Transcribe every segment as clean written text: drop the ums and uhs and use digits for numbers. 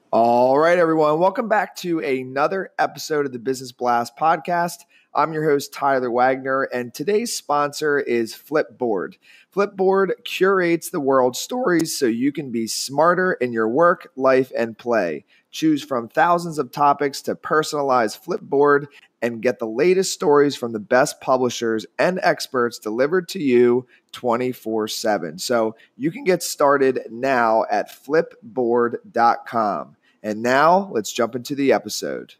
All right, everyone. Welcome back to another episode of the Business Blast podcast. I'm your host, Tyler Wagner, and today's sponsor is Flipboard. Flipboard curates the world's stories so you can be smarter in your work, life, and play. Choose from thousands of topics to personalize Flipboard and get the latest stories from the best publishers and experts delivered to you 24/7. So you can get started now at flipboard.com. And now let's jump into the episode.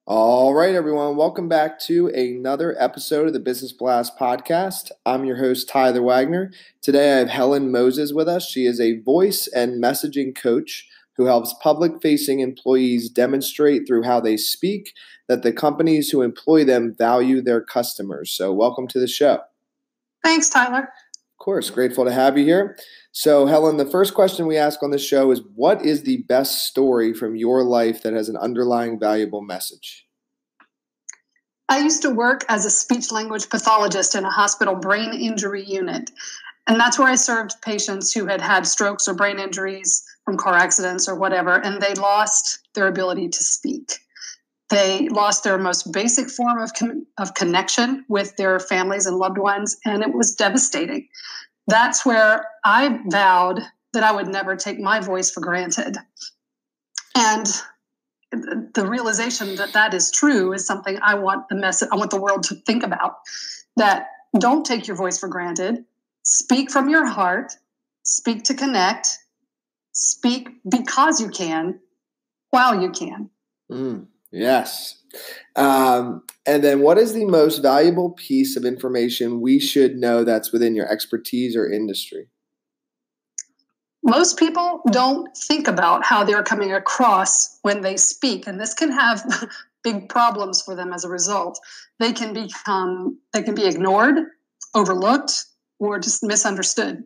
All right, everyone. Welcome back to another episode of the Business Blast podcast. I'm your host, Tyler Wagner. Today I have Helen Moses with us. She is a voice and messaging coach who helps public-facing employees demonstrate through how they speak that the companies who employ them value their customers. So welcome to the show. Thanks, Tyler. Of course, grateful to have you here. So Helen, the first question we ask on the show is, what is the best story from your life that has an underlying valuable message? I used to work as a speech-language pathologist in a hospital brain injury unit. And that's where I served patients who had had strokes or brain injuries from car accidents or whatever, and they lost their ability to speak. They lost their most basic form of connection with their families and loved ones, and it was devastating. That's where I vowed that I would never take my voice for granted. And the realization that that is true is something I want the world to think about. That don't take your voice for granted. Speak from your heart. Speak to connect. Speak because you can, while you can. Yes. And then what is the most valuable piece of information we should know that's within your expertise or industry? Most people don't think about how they're coming across when they speak, and this can have big problems for them as a result. They can be ignored, overlooked, or just misunderstood.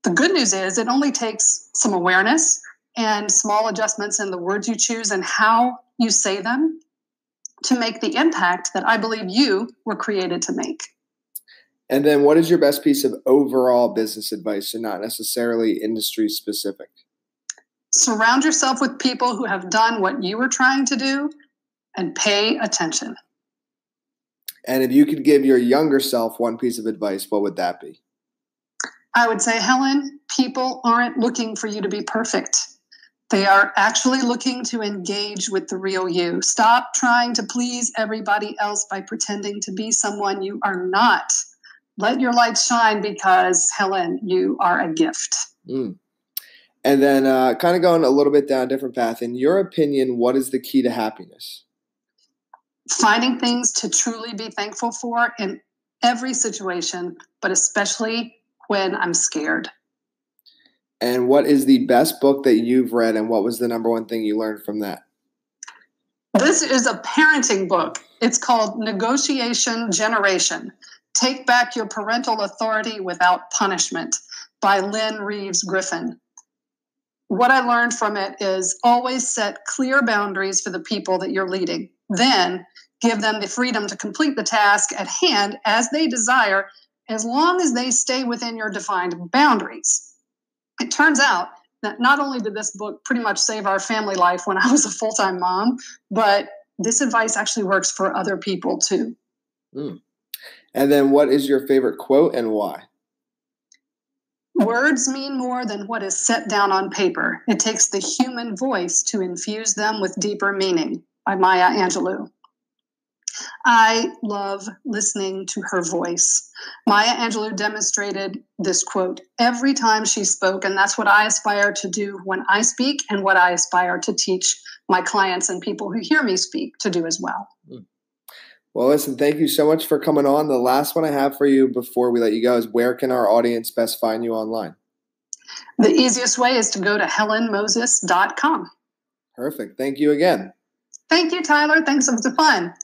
The good news is it only takes some awareness and small adjustments in the words you choose and how you say them to make the impact that I believe you were created to make. And then what is your best piece of overall business advice, and not necessarily industry specific? Surround yourself with people who have done what you were trying to do and pay attention. And if you could give your younger self one piece of advice, what would that be? I would say, Helen, people aren't looking for you to be perfect. They are actually looking to engage with the real you. Stop trying to please everybody else by pretending to be someone you are not. Let your light shine because, Helen, you are a gift. And then kind of going a little bit down a different path. In your opinion, what is the key to happiness? Finding things to truly be thankful for in every situation, but especially when I'm scared. And what is the best book that you've read, and what was the number one thing you learned from that? This is a parenting book. It's called Negotiation Generation. Take Back Your Parental Authority Without Punishment by Lynn Reeves Griffin. What I learned from it is always set clear boundaries for the people that you're leading. Then give them the freedom to complete the task at hand as they desire, as long as they stay within your defined boundaries. It turns out that not only did this book pretty much save our family life when I was a full-time mom, but this advice actually works for other people too. And then what is your favorite quote and why? Words mean more than what is set down on paper. It takes the human voice to infuse them with deeper meaning, by Maya Angelou. I love listening to her voice. Maya Angelou demonstrated this quote every time she spoke, and that's what I aspire to do when I speak and what I aspire to teach my clients and people who hear me speak to do as well. Well, listen, thank you so much for coming on. The last one I have for you before we let you go is, where can our audience best find you online? The easiest way is to go to helenmoses.com. Perfect. Thank you again. Thank you, Tyler. Thanks for the fun.